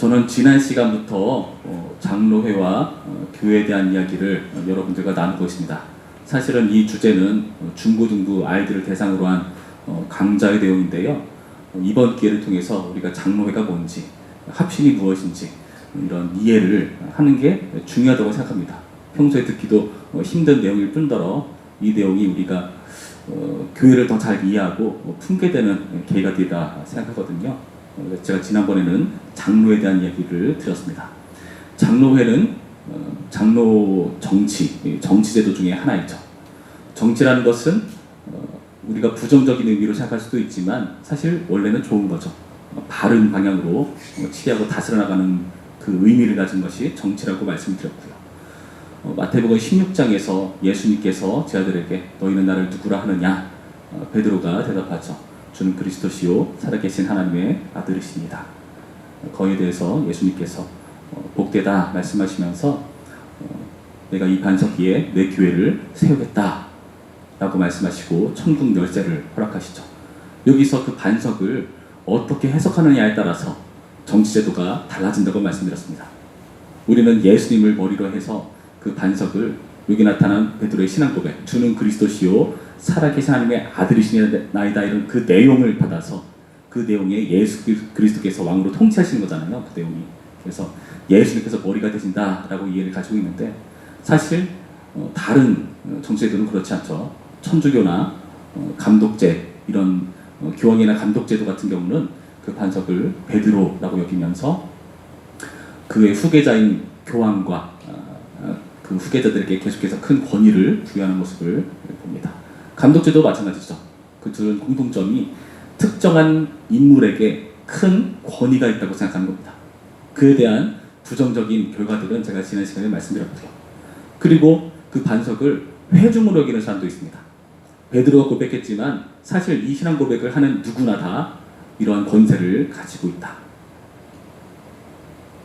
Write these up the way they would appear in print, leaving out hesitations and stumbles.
저는 지난 시간부터 장로회와 교회에 대한 이야기를 여러분들과 나누고 있습니다. 사실은 이 주제는 중고등부 아이들을 대상으로 한 강좌의 내용인데요. 이번 기회를 통해서 우리가 장로회가 뭔지, 합심이 무엇인지 이런 이해를 하는 게 중요하다고 생각합니다. 평소에 듣기도 힘든 내용일 뿐더러 이 내용이 우리가 교회를 더 잘 이해하고 품게 되는 계기가 되리라 생각하거든요. 제가 지난번에는 장로에 대한 이야기를 드렸습니다. 장로회는 장로 정치제도 중에 하나이죠. 정치라는 것은 우리가 부정적인 의미로 생각할 수도 있지만 사실 원래는 좋은 거죠. 바른 방향으로 치리하고 다스려 나가는 그 의미를 가진 것이 정치라고 말씀드렸고요. 마태복음 16장에서 예수님께서 제 아들에게 너희는 나를 누구라 하느냐? 베드로가 대답하죠. 주는 그리스도시요 살아계신 하나님의 아들이십니다. 거기에 대해서 예수님께서 복되다 말씀하시면서 내가 이 반석 위에 내 교회를 세우겠다 라고 말씀하시고 천국 열쇠를 허락하시죠. 여기서 그 반석을 어떻게 해석하느냐에 따라서 정치제도가 달라진다고 말씀드렸습니다. 우리는 예수님을 머리로 해서 그 반석을 여기 나타난 베드로의 신앙 고백, 주는 그리스도시요 살아계신 하나님의 아들이시나이다, 이런 그 내용을 받아서 그 내용에 예수 그리스도께서 왕으로 통치하시는 거잖아요. 그 내용이. 그래서 예수님께서 머리가 되신다라고 이해를 가지고 있는데 사실 다른 정치제도는 그렇지 않죠. 천주교나 감독제 이런 교황이나 감독제도 같은 경우는 그 반석을 베드로라고 여기면서 그의 후계자인 교황과 그 후계자들에게 계속해서 큰 권위를 부여하는 모습을 봅니다. 감독제도 마찬가지죠. 그 둘은 공통점이 특정한 인물에게 큰 권위가 있다고 생각하는 겁니다. 그에 대한 부정적인 결과들은 제가 지난 시간에 말씀드렸고요. 그리고 그 반석을 회중으로 여기는 사람도 있습니다. 베드로가 고백했지만 사실 이 신앙 고백을 하는 누구나 다 이러한 권세를 가지고 있다.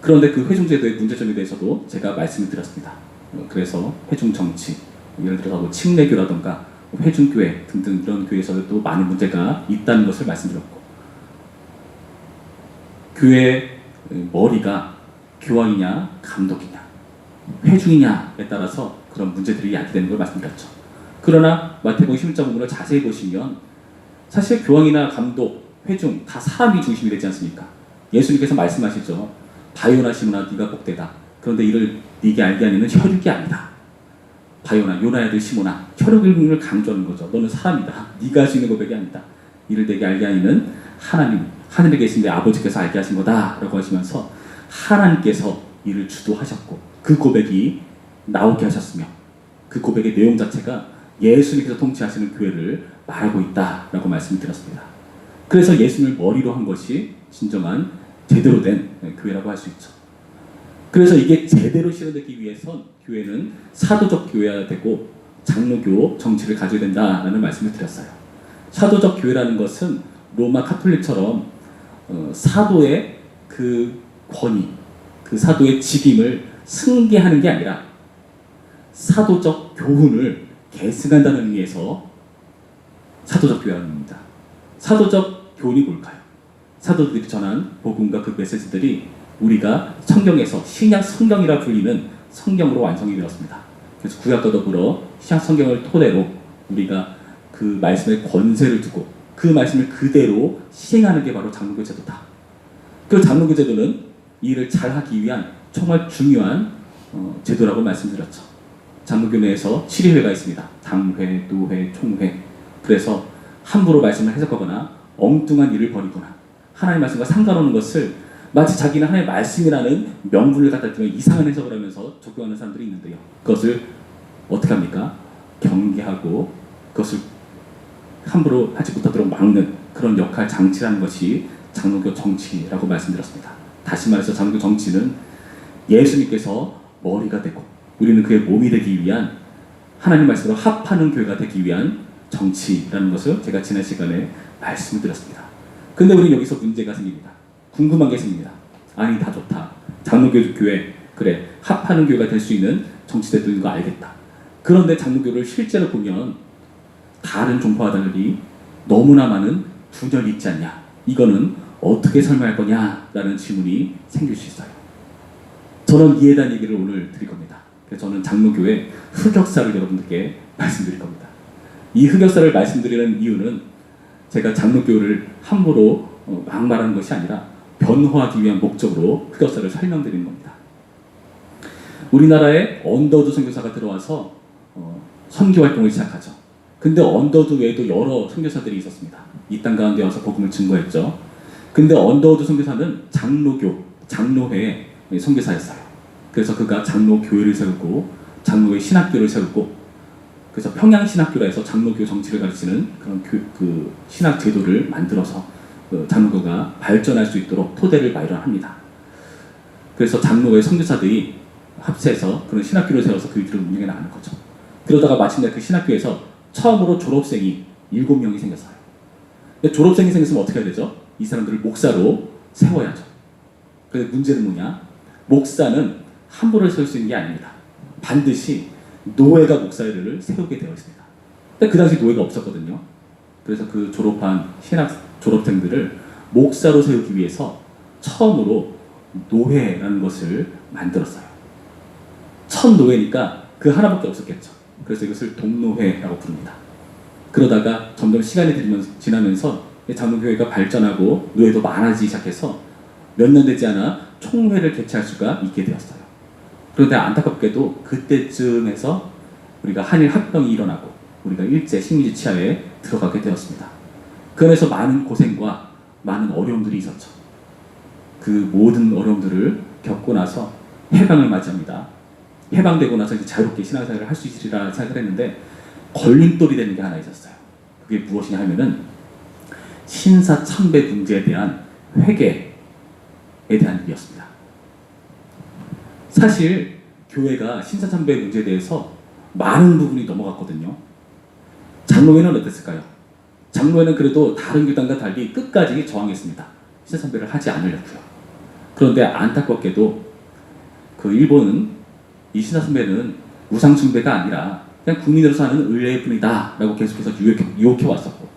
그런데 그 회중제도의 문제점에 대해서도 제가 말씀을 드렸습니다. 그래서 회중 정치, 예를 들어서 뭐 침례교라던가 회중교회 등등 이런 교회에서도 또 많은 문제가 있다는 것을 말씀드렸고, 교회의 머리가 교황이냐 감독이냐 회중이냐에 따라서 그런 문제들이 야기되는 걸 말씀드렸죠. 그러나 마태복음 16장 부분을 자세히 보시면 사실 교황이나 감독, 회중 다 사람이 중심이 되지 않습니까? 예수님께서 말씀하시죠. 바요나 시므나 네가 복되다. 그런데 이를 네게 알게 하니는 혈육이 아니다. 바요나 요나의 아들 시므나, 혈육을 강조하는 거죠. 너는 사람이다. 네가 할 수 있는 고백이 아니다. 이를 내게 알게 하니는 하나님, 하늘에 계신 내 아버지께서 알게 하신 거다 라고 하시면서 하나님께서 이를 주도하셨고 그 고백이 나오게 하셨으며 그 고백의 내용 자체가 예수님께서 통치하시는 교회를 말하고 있다라고 말씀을 드렸습니다. 그래서 예수님을 머리로 한 것이 진정한 제대로 된 교회라고 할 수 있죠. 그래서 이게 제대로 실현되기 위해선 교회는 사도적 교회여야 되고 장로교 정치를 가져야 된다라는 말씀을 드렸어요. 사도적 교회라는 것은 로마 카톨릭처럼 사도의 그 권위, 그 사도의 직임을 승계하는 게 아니라 사도적 교훈을 계승한다는 의미에서 사도적 교회라는 겁니다. 사도적 교훈이 뭘까요? 사도들이 전한 복음과 그 메시지들이 우리가 성경에서 신약 성경이라 불리는 성경으로 완성이 되었습니다. 그래서 구약과 더불어 신약 성경을 토대로 우리가 그 말씀에 권세를 두고 그 말씀을 그대로 시행하는 게 바로 장로교 제도다. 그 장로교 제도는 이 일을 잘하기 위한 정말 중요한 제도라고 말씀드렸죠. 장로교 내에서 7회가 있습니다. 당회, 노회, 총회. 그래서 함부로 말씀을 해석하거나 엉뚱한 일을 벌이거나 하나님의 말씀과 상관없는 것을 마치 자기는 하나님의 말씀이라는 명분을 갖다 대면 이상한 해석을 하면서 적용하는 사람들이 있는데요. 그것을 어떻게 합니까? 경계하고 그것을 함부로 하지 못하도록 막는 그런 역할 장치라는 것이 장로교 정치라고 말씀드렸습니다. 다시 말해서 장로교 정치는 예수님께서 머리가 되고 우리는 그의 몸이 되기 위한 하나님 말씀으로 합하는 교회가 되기 위한 정치라는 것을 제가 지난 시간에 말씀을 드렸습니다. 근데 우리는 여기서 문제가 생깁니다. 궁금한 게 생깁니다. 아니 다 좋다. 장로교 교회 그래 합하는 교회가 될 수 있는 정치제도인 거 알겠다. 그런데 장로교를 실제로 보면 다른 종파와 달리 너무나 많은 분열이 있지 않냐. 이거는 어떻게 설명할 거냐라는 질문이 생길 수 있어요. 저는 이에 대한 얘기를 오늘 드릴 겁니다. 그래서 저는 장로교회 흑역사를 여러분들께 말씀드릴 겁니다. 이 흑역사를 말씀드리는 이유는 제가 장로교를 함부로 막말하는 것이 아니라 변호하기 위한 목적으로 흑역사를 설명드리는 겁니다. 우리나라에 언더우드 선교사가 들어와서 선교 활동을 시작하죠. 근데 언더우드 외에도 여러 선교사들이 있었습니다. 이 땅 가운데 와서 복음을 증거했죠. 근데 언더우드 선교사는 장로회의 선교사였어요. 그래서 그가 장로교회를 세우고 장로회 신학교를 세우고, 그래서 평양신학교라 해서 장로교 정치를 가르치는 그런 그 신학 제도를 만들어서 장로교가 발전할 수 있도록 토대를 마련합니다. 그래서 장로회 선교사들이 합세해서 그런 신학교를 세워서 그 일들을 운영해 나가는 거죠. 그러다가 마침내 그 신학교에서 처음으로 졸업생이 7명이 생겼어요. 졸업생이 생겼으면 어떻게 해야 되죠? 이 사람들을 목사로 세워야죠. 그런데 문제는 뭐냐? 목사는 함부로 세울 수 있는 게 아닙니다. 반드시 노회가 목사를 세우게 되어 있습니다. 근데 그 당시 노회가 없었거든요. 그래서 그 졸업한 신학 졸업생들을 목사로 세우기 위해서 처음으로 노회라는 것을 만들었어요. 첫 노회니까 그 하나밖에 없었겠죠. 그래서 이것을 동노회라고 부릅니다. 그러다가 점점 시간이 지나면서 장로교회가 발전하고 노회도 많아지기 시작해서 몇 년 되지 않아 총회를 개최할 수가 있게 되었어요. 그런데 안타깝게도 그때쯤에서 우리가 한일 합병이 일어나고 우리가 일제 식민지 치하에 들어가게 되었습니다. 그 안에서 많은 고생과 많은 어려움들이 있었죠. 그 모든 어려움들을 겪고 나서 해방을 맞이합니다. 해방되고 나서 이제 자유롭게 신앙생활을 할 수 있으리라 생각을 했는데 걸림돌이 되는 게 하나 있었어요. 그게 무엇이냐 하면은 신사참배 문제에 대한 회개에 대한 일이었습니다. 사실 교회가 신사참배 문제에 대해서 많은 부분이 넘어갔거든요. 장로회는 어땠을까요? 장로회는 그래도 다른 교단과 달리 끝까지 저항했습니다. 신사참배를 하지 않으려고요. 그런데 안타깝게도 그 일본은 이 신사참배는 우상숭배가 아니라 그냥 국민으로서 하는 의례의 뿐이다 라고 계속해서 유혹해 왔었고,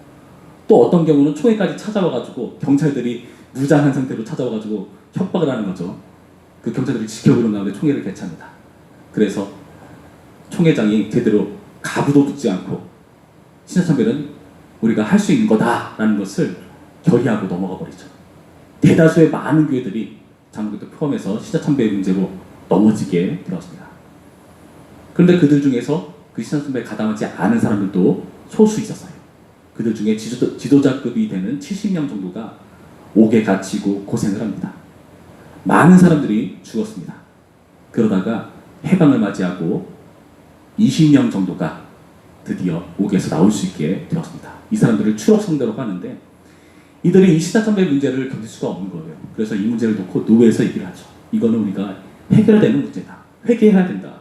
또 어떤 경우는 총회까지 찾아와가지고 경찰들이 무장한 상태로 찾아와가지고 협박을 하는 거죠. 그 경찰들이 지켜보는 가운데 총회를 개최합니다. 그래서 총회장이 제대로 가부도 듣지 않고 신사참배는 우리가 할 수 있는 거다라는 것을 결의하고 넘어가 버리죠. 대다수의 많은 교회들이 장로교도 포함해서 신사참배 문제로 넘어지게 되었습니다. 그런데 그들 중에서 그 신사참배에 가담하지 않은 사람들도 소수 있었어요. 그들 중에 지도자급이 되는 70명 정도가 옥에 갇히고 고생을 합니다. 많은 사람들이 죽었습니다. 그러다가 해방을 맞이하고 20명 정도가 드디어 옥에서 나올 수 있게 되었습니다. 이 사람들을 추록성대라고 하는데, 이들이 이 신사참배 문제를 견딜 수가 없는 거예요. 그래서 이 문제를 놓고 노회에서 얘기를 하죠. 이거는 우리가 해결해야 되는 문제다. 회개해야 된다.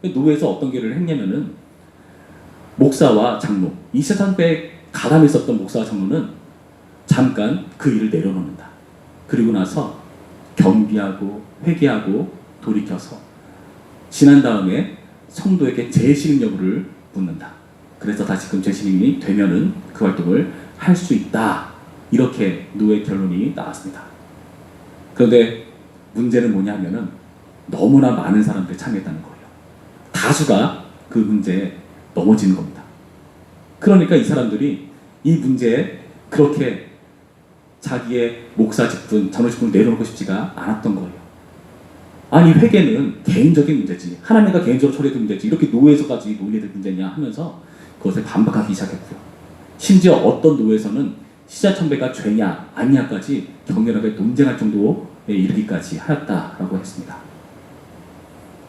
노회에서 어떤 결의를 했냐면은 목사와 장로, 이 신사참배에 가담했었던 목사와 장로는 잠깐 그 일을 내려놓는다. 그리고 나서 경비하고 회개하고 돌이켜서 지난 다음에 성도에게 재신임 여부를 묻는다. 그래서 다시금 재신임이 되면은 그 활동을 할 수 있다. 이렇게 노회 결론이 나왔습니다. 그런데 문제는 뭐냐면은 너무나 많은 사람들이 참여했다는 거예요. 다수가 그 문제에 넘어지는 겁니다. 그러니까 이 사람들이 이 문제에 그렇게 자기의 목사 직분, 장로 직분을 내려놓고 싶지가 않았던 거예요. 아니, 회개는 개인적인 문제지, 하나님과 개인적으로 처리해도 문제지, 이렇게 노회에서까지 논의될 문제냐 하면서 그것을 반박하기 시작했고요. 심지어 어떤 노회에서는 신사참배가 죄냐 아니냐까지 격렬하게 논쟁할 정도에 이르기까지 하였다라고 했습니다.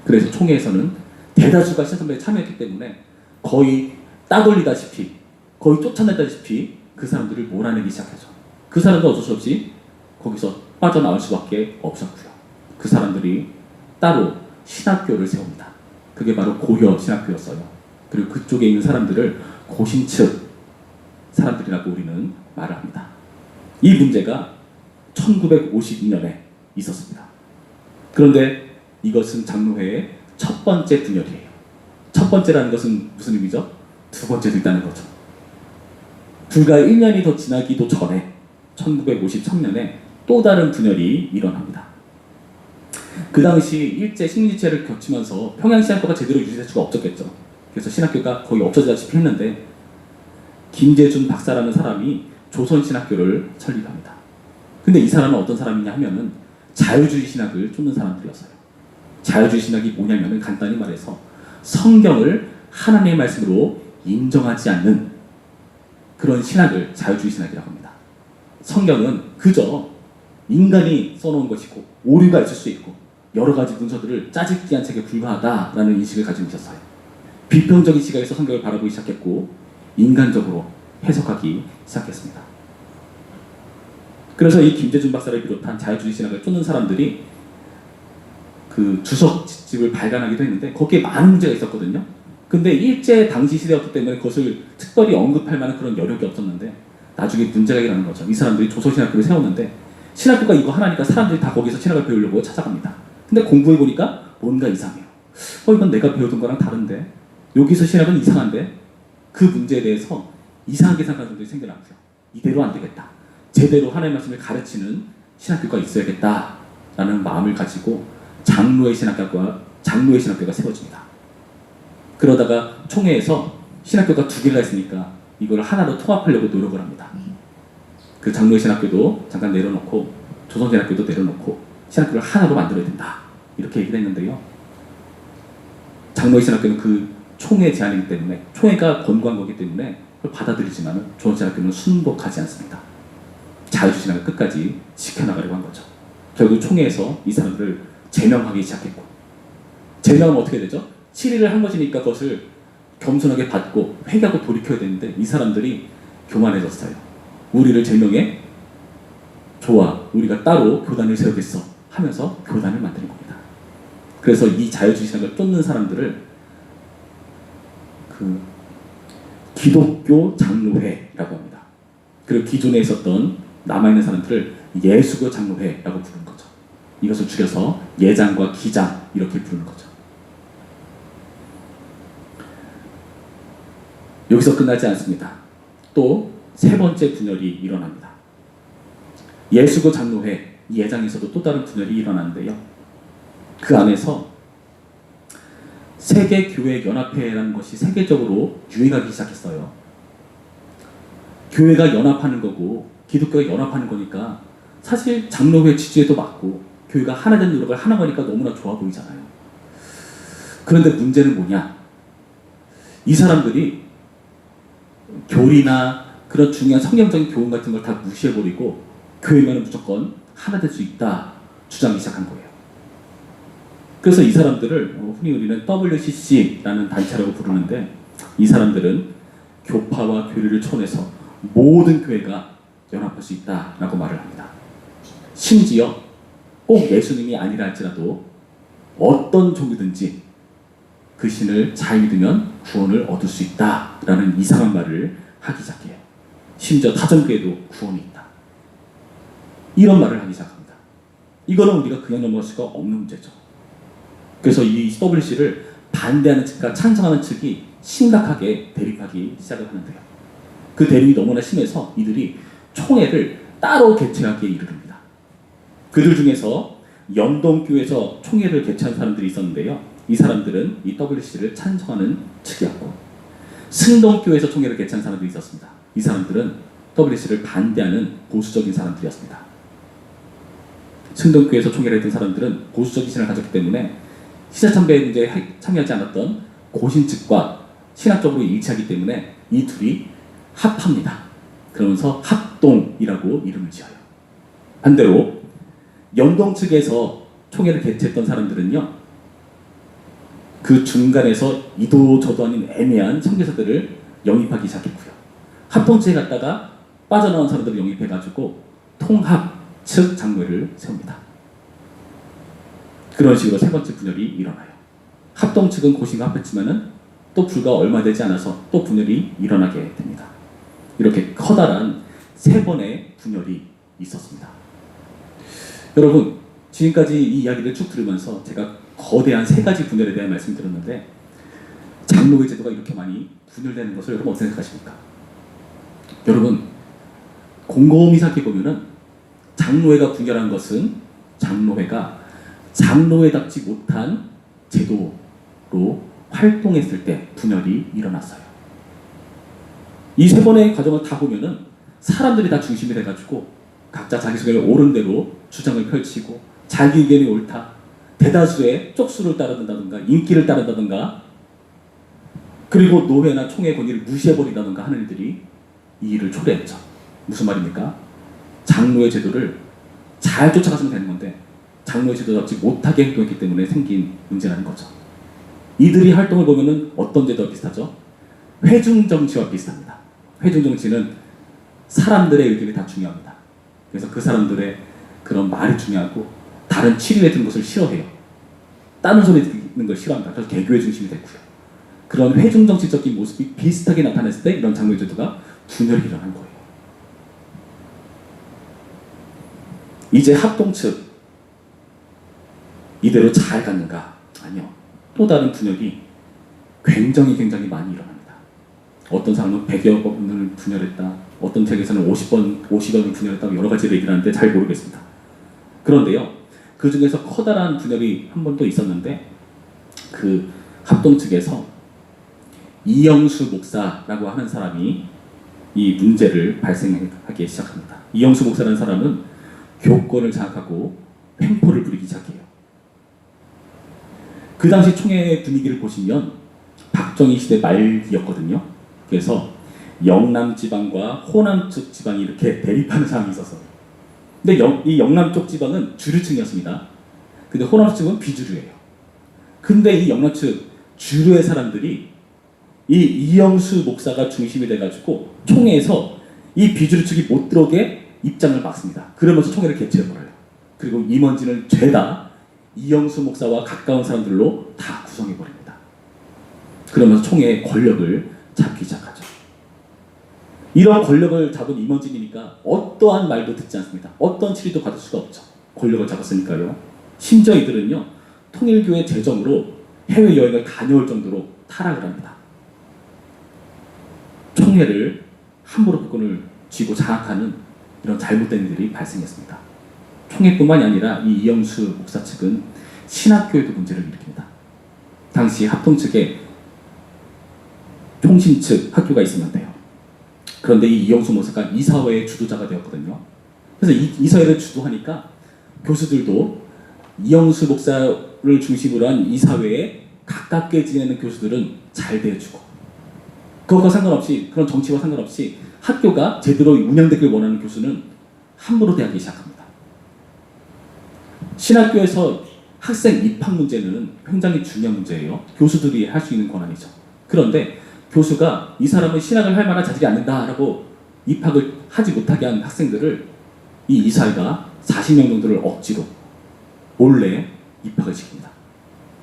그래서 총회에서는 대다수가 신사참배에 참여했기 때문에 거의 딱 올리다시피, 거의 쫓아내다시피 그 사람들을 몰아내기 시작하죠. 그 사람도 어쩔 수 없이 거기서 빠져나올 수밖에 없었고요. 그 사람들이 따로 신학교를 세웁니다. 그게 바로 고려 신학교였어요. 그리고 그쪽에 있는 사람들을 고신측 사람들이라고 우리는 말을 합니다. 이 문제가 1952년에 있었습니다. 그런데 이것은 장로회의 첫 번째 분열이에요. 첫 번째라는 것은 무슨 의미죠? 두 번째도 있다는 거죠. 불과 1년이 더 지나기도 전에 1953년에 또 다른 분열이 일어납니다. 그 당시 일제 식민지체를 거치면서 평양신학교가 제대로 유지될 수가 없었겠죠. 그래서 신학교가 거의 없어지다시피 했는데 김재준 박사라는 사람이 조선신학교를 설립합니다. 근데 이 사람은 어떤 사람이냐 하면은 자유주의 신학을 쫓는 사람들이었어요. 자유주의 신학이 뭐냐면은 간단히 말해서 성경을 하나님의 말씀으로 인정하지 않는 그런 신학을 자유주의 신학이라고 합니다. 성경은 그저 인간이 써놓은 것이고 오류가 있을 수 있고 여러 가지 문서들을 짜집기한 책에 불과하다라는 인식을 가지고 있었어요. 비평적인 시각에서 성경을 바라보기 시작했고 인간적으로 해석하기 시작했습니다. 그래서 이 김재준 박사를 비롯한 자유주의 신학을 쫓는 사람들이 그 주석집을 발간하기도 했는데 거기에 많은 문제가 있었거든요. 근데 일제 당시 시대였기 때문에 그것을 특별히 언급할 만한 그런 여력이 없었는데 나중에 문제가 일어나는 거죠. 이 사람들이 조선신학교를 세웠는데 신학교가 이거 하나니까 사람들이 다 거기서 신학을 배우려고 찾아갑니다. 근데 공부해보니까 뭔가 이상해요. 이건 내가 배우던 거랑 다른데 여기서 신학은 이상한데 그 문제에 대해서 이상하게 생각하는 사람들이 생겨나고요. 이대로 안 되겠다. 제대로 하나님의 말씀을 가르치는 신학교가 있어야겠다라는 마음을 가지고 장로의 신학교가 세워집니다. 그러다가 총회에서 신학교가 두 개가 있으니까 이걸 하나로 통합하려고 노력을 합니다. 그 장로의 신학교도 잠깐 내려놓고 조선신학교도 내려놓고 신학교를 하나로 만들어야 된다. 이렇게 얘기를 했는데요. 장로의 신학교는 그 총회 제안이기 때문에 총회가 권고한 거기 때문에 그걸 받아들이지만 조선신학교는 순복하지 않습니다. 자유주의 신학을 끝까지 지켜나가려고 한 거죠. 결국 총회에서 이 사람들을 제명하기 시작했고 제명하면 어떻게 되죠? 치리를 한 것이니까 그것을 겸손하게 받고 회개하고 돌이켜야 되는데 이 사람들이 교만해졌어요. 우리를 제명해? 좋아, 우리가 따로 교단을 세우겠어 하면서 교단을 만드는 겁니다. 그래서 이 자유주의 신학을 쫓는 사람들을 그 기독교 장로회라고 합니다. 그리고 기존에 있었던 남아있는 사람들을 예수교 장로회라고 부르는 거죠. 이것을 줄여서 예장과 기장 이렇게 부르는 거죠. 여기서 끝나지 않습니다. 또 세 번째 분열이 일어납니다. 예수교 장로회 이 예장에서도 또 다른 분열이 일어나는데요. 그 안에서 세계교회연합회라는 것이 세계적으로 유행하기 시작했어요. 교회가 연합하는 거고 기독교가 연합하는 거니까 사실 장로회 취지에도 맞고 교회가 하나 된 노력을 하는 거니까 너무나 좋아 보이잖아요. 그런데 문제는 뭐냐? 이 사람들이 교리나 그런 중요한 성경적인 교훈 같은 걸 다 무시해버리고 교회면은 무조건 하나 될 수 있다 주장하기 시작한 거예요. 그래서 이 사람들을 흔히 우리는 WCC라는 단체라고 부르는데 이 사람들은 교파와 교리를 초월해서 모든 교회가 연합할 수 있다라고 말을 합니다. 심지어 꼭 예수님이 아니라 할지라도 어떤 종이든지 그 신을 잘 믿으면 구원을 얻을 수 있다라는 이상한 말을 하기 시작해요. 심지어 타전교회도 구원이 있다. 이런 말을 하기 시작합니다. 이거는 우리가 그냥 넘어갈 수가 없는 문제죠. 그래서 이 WC를 반대하는 측과 찬성하는 측이 심각하게 대립하기 시작을 하는데요. 그 대립이 너무나 심해서 이들이 총회를 따로 개최하기에 이르릅니다. 그들 중에서 연동교에서 총회를 개최한 사람들이 있었는데요. 이 사람들은 이 WC를 찬성하는 측이었고 승동교에서 총회를 개최한 사람들이 있었습니다. 이 사람들은 WC를 반대하는 보수적인 사람들이었습니다. 승동교에서 총회를 했던 사람들은 보수적인 신을 가졌기 때문에 신자참배에 문제에 참여하지 않았던 고신 측과 신학적으로 일치하기 때문에 이 둘이 합합니다. 그러면서 합동이라고 이름을 지어요. 반대로 연동 측에서 총회를 개최했던 사람들은요. 그 중간에서 이도저도 아닌 애매한 선교사들을 영입하기 시작했고요. 합동체에 갔다가 빠져나온 사람들을 영입해가지고 통합 측 장로회를 세웁니다. 그런 식으로 세 번째 분열이 일어나요. 합동 측은 고신과 합했지만은 또 불과 얼마 되지 않아서 또 분열이 일어나게 됩니다. 이렇게 커다란 세 번의 분열이 있었습니다. 여러분, 지금까지 이 이야기를 쭉 들으면서 제가 거대한 세 가지 분열에 대한 말씀을 드렸는데 장로회 제도가 이렇게 많이 분열되는 것을 여러분 어떻게 생각하십니까? 여러분, 곰곰이 생각해보면은 장로회가 분열한 것은 장로회가 장로회답지 못한 제도로 활동했을 때 분열이 일어났어요. 이 세 번의 과정을 다 보면은 사람들이 다 중심이 돼가지고 각자 자기 소견을 옳은 대로 주장을 펼치고 자기 의견이 옳다, 대다수의 쪽수를 따른다든가 인기를 따른다든가 그리고 노회나 총회 권위를 무시해버린다든가 하는 일들이 이 일을 초래했죠. 무슨 말입니까? 장로의 제도를 잘 쫓아갔으면 되는 건데 장로의 제도답지 못하게 행동했기 때문에 생긴 문제라는 거죠. 이들이 활동을 보면은 어떤 제도와 비슷하죠? 회중정치와 비슷합니다. 회중정치는 사람들의 의견이 다 중요합니다. 그래서 그 사람들의 그런 말이 중요하고 다른 치리에 드는 것을 싫어해요. 다른 소리 듣는 걸 싫어합니다. 그래서 개교의 중심이 됐고요. 그런 회중정치적인 모습이 비슷하게 나타났을 때 이런 장로의 제도가 분열이 일어난 거예요. 이제 합동 측 이대로 잘 갔는가? 아니요. 또 다른 분열이 굉장히 많이 일어납니다. 어떤 사람은 100여 번을 분열했다. 어떤 책에서는 50번을 분열했다고 여러 가지 얘기를 하는데 잘 모르겠습니다. 그런데요. 그 중에서 커다란 분열이 한 번 또 있었는데 그 합동 측에서 이영수 목사라고 하는 사람이 이 문제를 발생하기 시작합니다. 이영수 목사라는 사람은 교권을 장악하고 횡포를 부리기 시작해요. 그 당시 총회 분위기를 보시면 박정희 시대 말기였거든요. 그래서 영남 지방과 호남 쪽 지방이 이렇게 대립하는 상황이 있었어요. 근데 이 영남 쪽 지방은 주류층이었습니다. 근데 호남 측은 비주류예요. 근데 이 영남 측 주류의 사람들이 이 이영수 목사가 중심이 돼가지고 총회에서 이 비주류 측이 못 들어오게 입장을 막습니다. 그러면서 총회를 개최해버려요. 그리고 임원진을 죄다 이영수 목사와 가까운 사람들로 다 구성해버립니다. 그러면서 총회의 권력을 잡기 시작하죠. 이런 권력을 잡은 임원진이니까 어떠한 말도 듣지 않습니다. 어떤 치리도 받을 수가 없죠. 권력을 잡았으니까요. 심지어 이들은요, 통일교의 재정으로 해외여행을 다녀올 정도로 타락을 합니다. 총회를 함부로 국권을 쥐고 장악하는 이런 잘못된 일들이 발생했습니다. 총회뿐만이 아니라 이 이영수 목사 측은 신학교에도 문제를 일으킵니다. 당시 합동 측에 총신 측 학교가 있었는데요. 그런데 이 이영수 목사가 이사회의 주도자가 되었거든요. 그래서 이 이사회를 주도하니까 교수들도 이영수 목사를 중심으로 한 이사회에 가깝게 지내는 교수들은 잘 대해주고 그것과 상관없이 그런 정치와 상관없이 학교가 제대로 운영되길 원하는 교수는 함부로 대하기 시작합니다. 신학교에서 학생 입학 문제는 굉장히 중요한 문제예요. 교수들이 할 수 있는 권한이죠. 그런데 교수가 이 사람은 신학을 할 만한 자질이 않는다라고 입학을 하지 못하게 한 학생들을 이 이사회가 40명 정도를 억지로 몰래 입학을 시킵니다.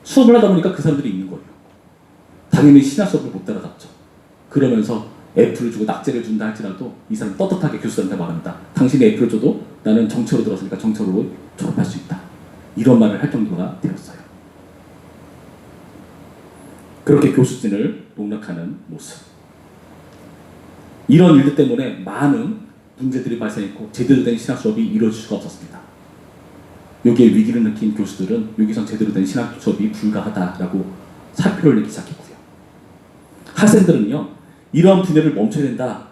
수업을 하다 보니까 그 사람들이 있는 거예요. 당연히 신학 수업을 못 따라잡죠. 그러면서 F를 주고 낙제를 준다 할지라도 이 사람 떳떳하게 교수들한테 말합니다. 당신이 F를 줘도 나는 정체로 들었으니까 정체로 졸업할 수 있다. 이런 말을 할 정도가 되었어요. 그렇게 교수진을 농락하는 모습. 이런 일들 때문에 많은 문제들이 발생했고 제대로 된 신학 수업이 이루어질 수가 없었습니다. 여기에 위기를 느낀 교수들은 여기선 제대로 된 신학 수업이 불가하다라고 사표를 내기 시작했고요. 학생들은요, 이러한 분열을 멈춰야 된다.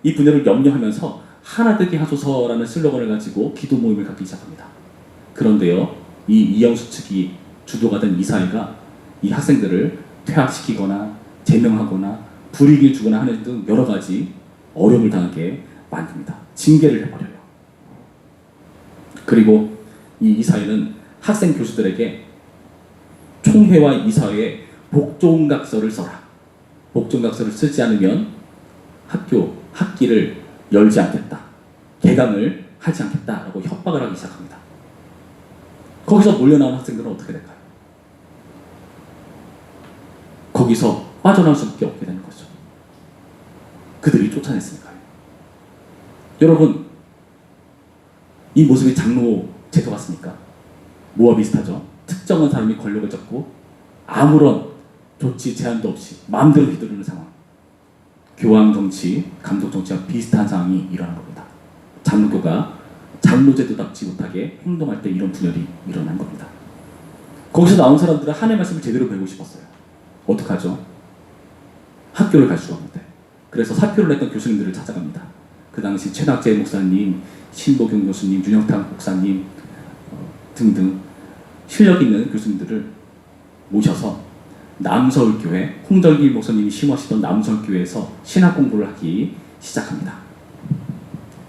이 분열을 염려하면서 하나 되게 하소서라는 슬로건을 가지고 기도 모임을 갖기 시작합니다. 그런데요, 이 이영수 측이 주도가 된 이사회가 이 학생들을 퇴학시키거나 제명하거나 불이익을 주거나 하는 등 여러 가지 어려움을 당하게 만듭니다. 징계를 해버려요. 그리고 이 이사회는 학생 교수들에게 총회와 이사회에 복종각서를 써라. 복종각서를 쓰지 않으면 학기를 열지 않겠다. 개강을 하지 않겠다라고 협박을 하기 시작합니다. 거기서 몰려나온 학생들은 어떻게 될까요? 거기서 빠져나올 수밖에 없게 되는 거죠. 그들이 쫓아냈으니까요. 여러분, 이 모습이 장로 제도 같습니까? 뭐와 비슷하죠? 특정한 사람이 권력을 잡고 아무런 조치 제한도 없이 마음대로 휘두르는 상황. 교황 정치, 감독 정치와 비슷한 상황이 일어난 겁니다. 장로교가 장로제도답지 못하게 행동할 때 이런 분열이 일어난 겁니다. 거기서 나온 사람들은 하나님의 말씀을 제대로 배우고 싶었어요. 어떡하죠? 학교를 갈 수가 없는데. 그래서 사표를 냈던 교수님들을 찾아갑니다. 그 당시 최낙재 목사님, 신보경 교수님, 윤영탁 목사님 등등 실력 있는 교수님들을 모셔서 남서울교회, 홍절기 목사님이 심으시던 남서울교회에서 신학 공부를 하기 시작합니다.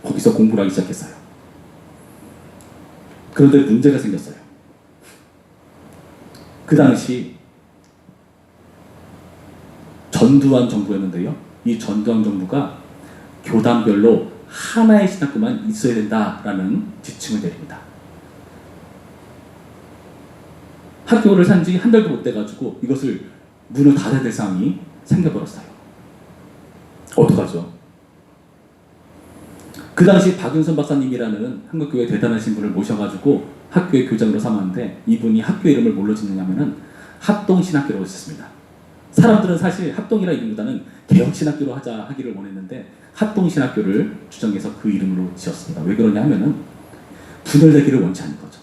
거기서 공부를 하기 시작했어요. 그런데 문제가 생겼어요. 그 당시 전두환 정부였는데요. 이 전두환 정부가 교단별로 하나의 신학교만 있어야 된다라는 지침을 내립니다. 학교를 산 지 한 달도 못 돼가지고 이것을 문을 닫아야 될 상황이 생겨버렸어요. 어떡하죠? 그 당시 박윤선 박사님이라는 한국교회 대단하신 분을 모셔가지고 학교의 교장으로 삼았는데 이분이 학교 이름을 뭘로 짓느냐면은 합동신학교라고 했습니다. 사람들은 사실 합동이라 이름보다는 개혁신학교로 하기를 원했는데 합동신학교를 주장해서 그 이름으로 지었습니다. 왜 그러냐 하면은 분열되기를 원치 않는 거죠.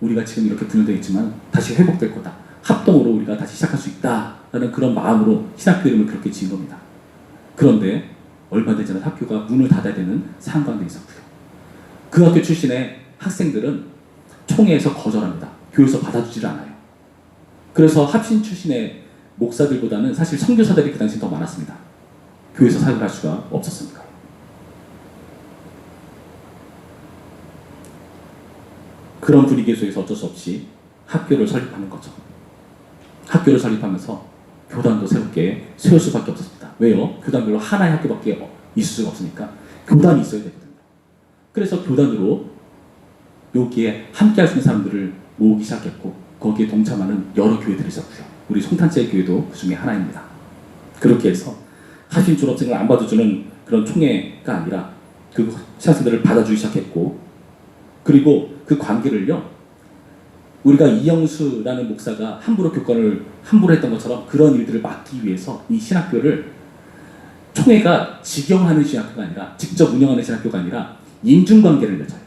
우리가 지금 이렇게 분열되어 있지만 다시 회복될 거다. 합동으로 우리가 다시 시작할 수 있다라는 그런 마음으로 신학교 이름을 그렇게 지은 겁니다. 그런데 얼마 되지 않아 학교가 문을 닫아야 되는 상황에 있었고요. 그 학교 출신의 학생들은 총회에서 거절합니다. 교회에서 받아주질 않아요. 그래서 합신 출신의 목사들보다는 사실 선교사들이 그 당시 더 많았습니다. 교회에서 사역을 할 수가 없었으니까요. 그런 분위기 속에서 어쩔 수 없이 학교를 설립하는 거죠. 학교를 설립하면서 교단도 새롭게 세울 수밖에 없었습니다. 왜요? 교단별로 하나의 학교밖에 있을 수가 없으니까 교단이 있어야 되거든요. 그래서 교단으로 여기에 함께 할 수 있는 사람들을 모으기 시작했고 거기에 동참하는 여러 교회들이 있었고요. 우리 송탄제 교회도 그 중에 하나입니다. 그렇게 해서 합신 졸업생을 안 받아주는 그런 총회가 아니라 그 신학생들을 받아주기 시작했고 그리고 그 관계를요 우리가 이영수라는 목사가 함부로 교권을 함부로 했던 것처럼 그런 일들을 막기 위해서 이 신학교를 총회가 직영하는 신학교가 아니라 직접 운영하는 신학교가 아니라 인중관계를 맺어요.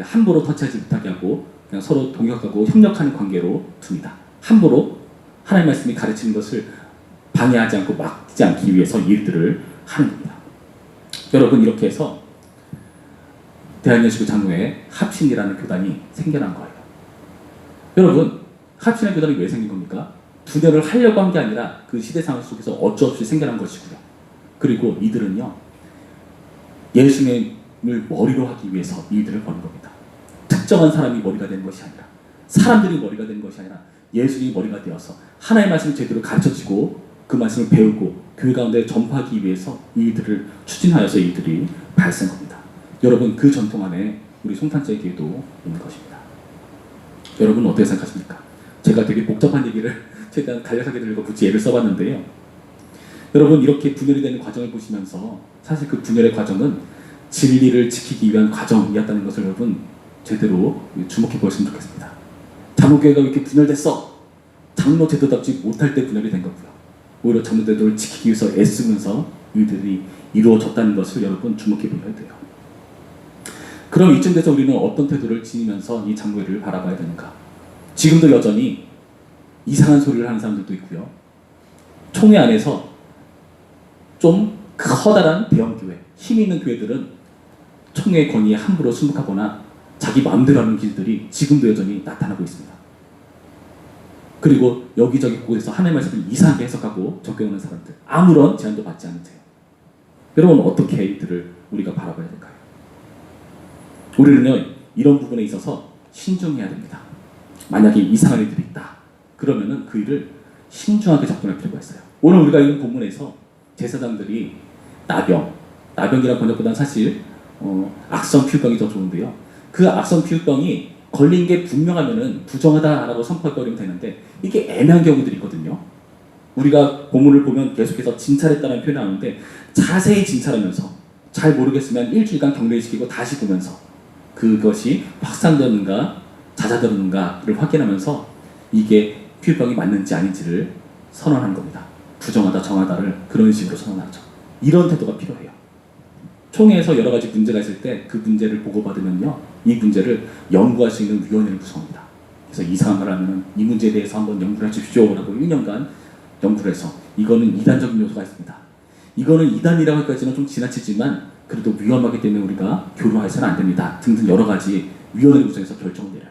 함부로 터치하지 못하게 하고 그냥 서로 동역하고 협력하는 관계로 둡니다. 함부로 하나님의 말씀이 가르치는 것을 방해하지 않고 막지 않기 위해서 이 일들을 하는 겁니다. 여러분 이렇게 해서 대한예수교 장로회 합신이라는 교단이 생겨난 거예요. 여러분 합신의 교단이 왜 생긴 겁니까? 분열을 하려고 한 게 아니라 그 시대 상황 속에서 어쩔 수 없이 생겨난 것이고요. 그리고 이들은요 예수님을 머리로 하기 위해서 이 일들을 버는 겁니다. 특정한 사람이 머리가 되는 것이 아니라 사람들이 머리가 되는 것이 아니라 예수님이 머리가 되어서 하나님의 말씀을 제대로 가르쳐지고 그 말씀을 배우고 교회 가운데 전파하기 위해서 이 일들을 추진하여서 이 일들이 발생합니다. 여러분 그 전통 안에 우리 송탄제 교회도 있는 것입니다. 여러분 어떻게 생각하십니까? 제가 되게 복잡한 얘기를 최대한 간략하게 들고 굳이 예를 써봤는데요. 여러분 이렇게 분열이 되는 과정을 보시면서 사실 그 분열의 과정은 진리를 지키기 위한 과정이었다는 것을 여러분 제대로 주목해 보셨으면 좋겠습니다. 장로교회가 왜 이렇게 분열됐어? 장로 제도답지 못할 때 분열이 된 거고요. 오히려 장로 제도를 지키기 위해서 애쓰면서 일들이 이루어졌다는 것을 여러분 주목해 보셔야 돼요. 그럼 이쯤 돼서 우리는 어떤 태도를 지니면서 이 장로회를 바라봐야 되는가? 지금도 여전히 이상한 소리를 하는 사람들도 있고요. 총회 안에서 좀 커다란 대형교회, 힘 있는 교회들은 총회의 권위에 함부로 순복하거나 자기 마음대로 하는 길들이 지금도 여전히 나타나고 있습니다. 그리고 여기저기 곳에서 하나님의 말씀을 이상하게 해석하고 적용하는 사람들, 아무런 제한도 받지 않은 채요. 여러분 어떻게 이들을 우리가 바라봐야 될까요? 우리는요 이런 부분에 있어서 신중해야 됩니다. 만약에 이상한 일들이 있다 그러면은 그 일을 신중하게 접근할 필요가 있어요. 오늘 우리가 읽은 본문에서 제사장들이 나병이라는 번역보다는 사실 악성 피부병이 더 좋은데요. 그 악성 피부병이 걸린 게 분명하면은 부정하다라고 선포해버리면 되는데 이게 애매한 경우들이 있거든요. 우리가 본문을 보면 계속해서 진찰했다는 표현이 나오는데 자세히 진찰하면서 잘 모르겠으면 일주일간 격리시키고 다시 보면서 그것이 확산되는가 잦아들었는가를 확인하면서 이게 피부병이 맞는지 아닌지를 선언하는 겁니다. 부정하다 정하다를 그런 식으로 선언하죠. 이런 태도가 필요해요. 총회에서 여러 가지 문제가 있을 때 그 문제를 보고받으면요, 이 문제를 연구할 수 있는 위원회를 구성합니다. 그래서 이상한 말 하면 이 문제에 대해서 한번 연구를 해주십시오라고 1년간 연구를 해서, 이거는 이단적인 요소가 있습니다. 이거는 이단이라고 할까지는 좀 지나치지만 그래도 위험하기 때문에 우리가 교류해서는 안 됩니다. 등등 여러 가지 위원회를 구성해서 결정을 내려요.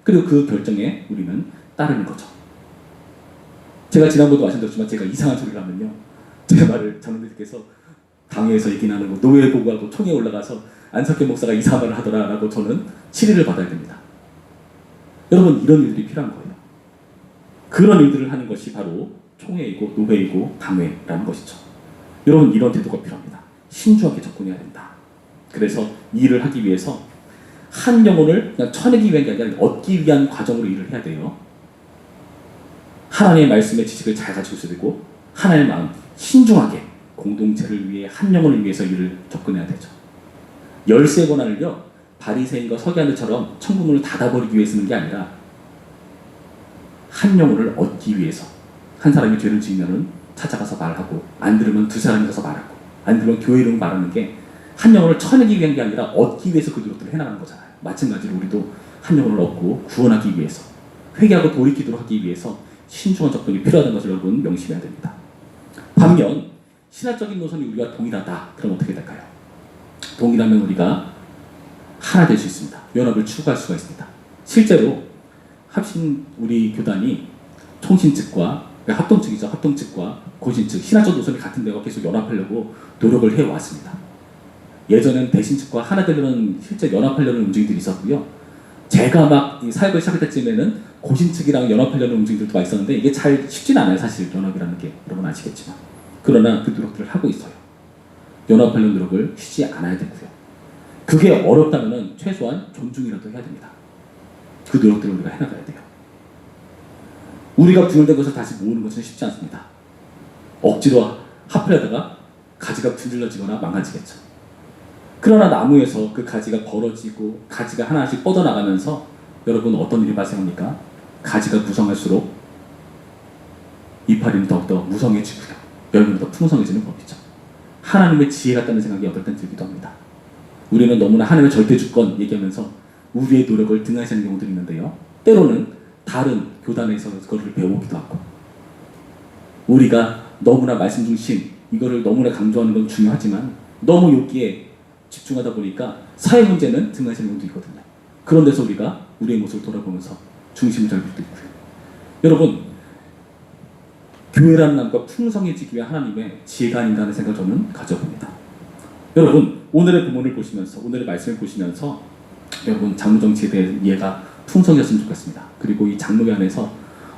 그리고 그 결정에 우리는 따르는 거죠. 제가 지난번도 말씀드렸지만 제가 이상한 소리를 하면요, 제 말을 장로님께서 당회에서 얘기 나누고 노회에 보고하고 총회에 올라가서 안석현 목사가 이상한 말을 하더라라고 저는 질의를 받아야 됩니다. 여러분, 이런 일들이 필요한 거예요. 그런 일들을 하는 것이 바로 총회이고 노회이고 당회라는 것이죠. 여러분, 이런 태도가 필요합니다. 신중하게 접근해야 된다. 그래서 이 일을 하기 위해서 한 영혼을 그냥 쳐내기 위한 게 아니라 얻기 위한 과정으로 일을 해야 돼요. 하나님의 말씀의 지식을 잘 가지고 있어야 되고, 하나님의 마음, 신중하게 공동체를 위해 한 영혼을 위해서 일을 접근해야 되죠. 열쇠 권한을요, 바리새인과 서기관들처럼 천국문을 닫아버리기 위해 쓰는 게 아니라 한 영혼을 얻기 위해서, 한 사람이 죄를 지으면은 찾아가서 말하고, 안 들으면 두 사람이 가서 말하고, 안 들으면 교회 이름 말하는 게 한 영혼을 쳐내기 위한 게 아니라 얻기 위해서 그 노력들을 해나가는 거잖아요. 마찬가지로 우리도 한 영혼을 얻고 구원하기 위해서, 회개하고 돌이키도록 하기 위해서 신중한 접근이 필요하다는 것을 여러분 명심해야 됩니다. 반면 신화적인 노선이 우리와 동일하다. 그럼 어떻게 될까요? 동일하면 우리가 하나 될 수 있습니다. 연합을 추구할 수가 있습니다. 실제로 합신 우리 교단이 총신 측과, 합동 측이죠. 합동 측과 고신 측, 신화적 노선이 같은 데가 계속 연합하려고 노력을 해왔습니다. 예전엔 대신 측과 하나 되려는, 실제 연합하려는 움직임들이 있었고요. 제가 막 이 사역을 시작할 때쯤에는 고신 측이랑 연합하려는 움직임들도 많이 있었는데, 이게 잘 쉽진 않아요. 사실 연합이라는 게 여러분 아시겠지만. 그러나 그 노력들을 하고 있어요. 연합하려는 노력을 쉬지 않아야 되고요. 그게 어렵다면 최소한 존중이라도 해야 됩니다. 그 노력들을 우리가 해나가야 돼요. 우리가 분열된 것을 다시 모으는 것은 쉽지 않습니다. 억지로 합하려다가 가지가 분질러지거나 망가지겠죠. 그러나 나무에서 그 가지가 벌어지고 가지가 하나씩 뻗어나가면서 여러분 어떤 일이 발생합니까? 가지가 무성할수록 이파리는 더욱더 무성해지고요. 열매는 더 풍성해지는 법이죠. 하나님의 지혜 같다는 생각이 어떨 땐 들기도 합니다. 우리는 너무나 하나님의 절대주권 얘기하면서 우리의 노력을 등한시하는 경우들이 있는데요. 때로는 다른 교단에서 그것을 배우기도 하고, 우리가 너무나 말씀 중심, 이거를 너무나 강조하는 건 중요하지만 너무 여기에 집중하다 보니까 사회 문제는 등한시하는 경우도 있거든요. 그런 데서 우리가 우리의 모습을 돌아보면서 중심을 잡을 수도 있고요. 여러분, 교회라는 나무가 풍성해지기 위한 하나님의 지혜가 아닌가 하는 생각을 저는 가져봅니다. 여러분, 오늘의 본문을 보시면서, 오늘의 말씀을 보시면서 여러분 장로 정치에 대한 이해가 풍성해졌으면 좋겠습니다. 그리고 이 장로회 안에서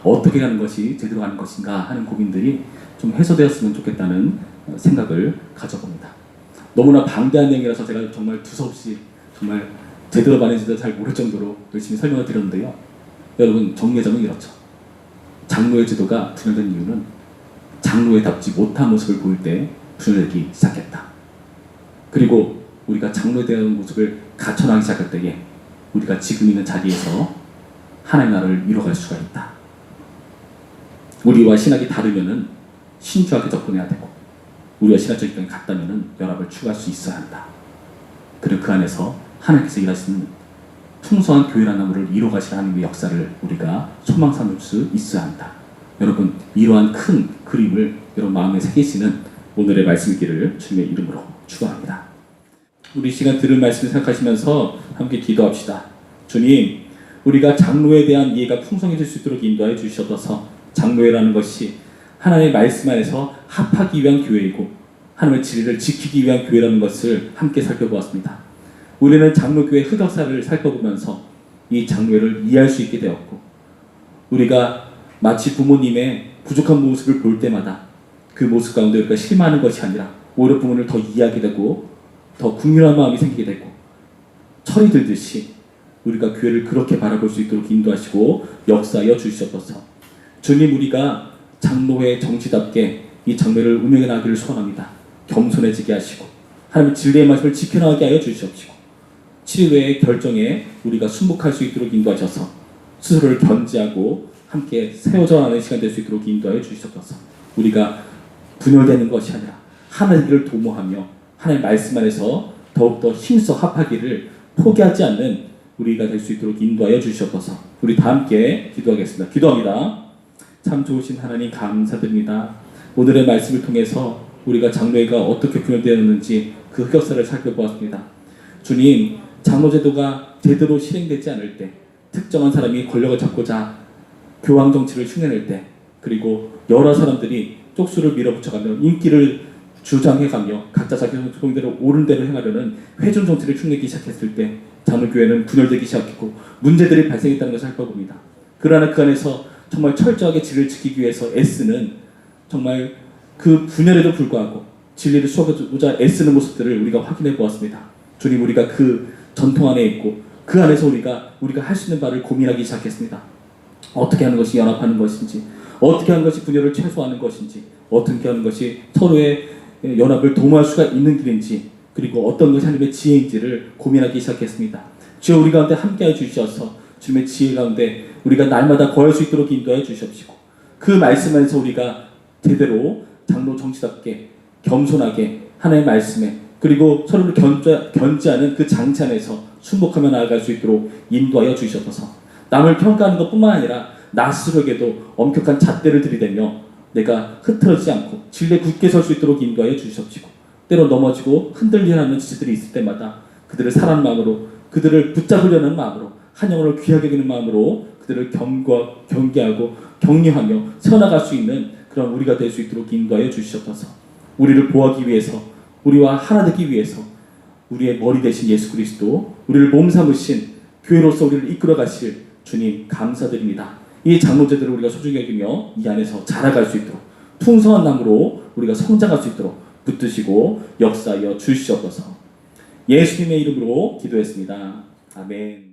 어떻게 가는 것이 제대로 가는 것인가 하는 고민들이 좀 해소되었으면 좋겠다는 생각을 가져봅니다. 너무나 방대한 내용이라서 제가 정말 두서없이 정말 제대로 말했는지도 잘 모를 정도로 열심히 설명을 드렸는데요. 여러분, 정리하자면 이렇죠. 장로의 제도가 분열된 이유는 장로회답지 못한 모습을 보일 때 분열되기 시작했다. 그리고 우리가 장로에 대한 모습을 갖춰나가기 시작할 때에 우리가 지금 있는 자리에서 하나님의 나라를 이뤄갈 수가 있다. 우리와 신학이 다르면은 신중하게 접근해야 되고, 우리와 신학적 입장이 같다면은 연합을 추구할 수 있어야 한다. 그리고 그 안에서 하나님께서 일하시는 풍성한 교회라는 나무를 이뤄가실 하나님의 역사를 우리가 소망 삼을 수 있어야 한다. 여러분, 이러한 큰 그림을 여러분 마음에 새기시는 오늘의 말씀이기를 주님의 이름으로 축원합니다. 우리 시간 들은 말씀을 생각하시면서 함께 기도합시다. 주님, 우리가 장로에 대한 이해가 풍성해질 수 있도록 인도하여 주시옵소서. 장로회라는 것이 하나님의 말씀 안에서 합하기 위한 교회이고 하나님의 진리를 지키기 위한 교회라는 것을 함께 살펴보았습니다. 우리는 장로교회 흑역사를 살펴보면서 이 장로회를 이해할 수 있게 되었고, 우리가 마치 부모님의 부족한 모습을 볼 때마다 그 모습 가운데 우리가 실망하는 것이 아니라 오히려 부모를 더 이해하게 되고 더 궁휼한 마음이 생기게 되고, 철이 들듯이 우리가 교회를 그렇게 바라볼 수 있도록 인도하시고 역사하여 주시옵소서. 주님, 우리가 장로회 정치답게 이 장로회를 운영해 나가기를 소원합니다. 겸손해지게 하시고 하나님의 진리의 말씀을 지켜나가게 하여 주시옵시고, 7일의 결정에 우리가 순복할 수 있도록 인도하셔서 스스로를 견지하고 함께 세워져 가는 시간 될 수 있도록 인도하여 주시옵소서. 우리가 분열되는 것이 아니라 하나님을 도모하며 하나님의 말씀 안에서 더욱더 힘써 합하기를 포기하지 않는 우리가 될 수 있도록 인도하여 주시옵소서. 우리 다 함께 기도하겠습니다. 기도합니다. 참 좋으신 하나님 감사드립니다. 오늘의 말씀을 통해서 우리가 장로회가 어떻게 구현되었는지 그 흑역사를 살펴보았습니다. 주님, 장로제도가 제대로 실행되지 않을 때, 특정한 사람이 권력을 잡고자 교황 정치를 흉내낼 때, 그리고 여러 사람들이 쪽수를 밀어붙여가며 인기를 주장해가며 각자 자기 성대로 옳은 대로 행하려는 회중 정치를 흉내기 시작했을 때 장로교회는 분열되기 시작했고 문제들이 발생했다는 것을 살펴봅니다. 그러나 그 안에서 정말 철저하게 진리를 지키기 위해서 애쓰는, 정말 그 분열에도 불구하고 진리를 수호하고자 애쓰는 모습들을 우리가 확인해 보았습니다. 주님, 우리가 그 전통 안에 있고 그 안에서 우리가 할 수 있는 바를 고민하기 시작했습니다. 어떻게 하는 것이 연합하는 것인지, 어떻게 하는 것이 분열을 최소화하는 것인지, 어떻게 하는 것이 서로의 연합을 도모할 수가 있는 길인지, 그리고 어떤 것이 하나님의 지혜인지를 고민하기 시작했습니다. 주여, 우리 가운데 함께하여 주시어서 주님의 지혜 가운데 우리가 날마다 거할 수 있도록 인도하여 주시옵시고, 그 말씀 안에서 우리가 제대로 장로 정치답게 겸손하게 하나님의 말씀에, 그리고 서로를 견지하는 그 장치 안에서 순복하며 나아갈 수 있도록 인도하여 주시옵소서. 남을 평가하는 것뿐만 아니라 나 스스로에게도 엄격한 잣대를 들이대며 내가 흐트러지지 않고 진리에 굳게 설 수 있도록 인도하여 주시옵시고, 때로 넘어지고 흔들리는 지체들이 있을 때마다 그들을 사랑하는 마음으로, 그들을 붙잡으려는 마음으로, 한 영혼을 귀하게 여기는 마음으로 그들을 경계하고 격려하며 세워나갈 수 있는 그런 우리가 될 수 있도록 인도하여 주시옵소서. 우리를 보호하기 위해서, 우리와 하나 되기 위해서 우리의 머리 되신 예수 그리스도, 우리를 몸 삼으신 교회로서 우리를 이끌어 가실 주님 감사드립니다. 이 장로제들을 우리가 소중히 여기며 이 안에서 자라갈 수 있도록, 풍성한 나무로 우리가 성장할 수 있도록 붙드시고 역사하여 주시옵소서. 예수님의 이름으로 기도했습니다. 아멘.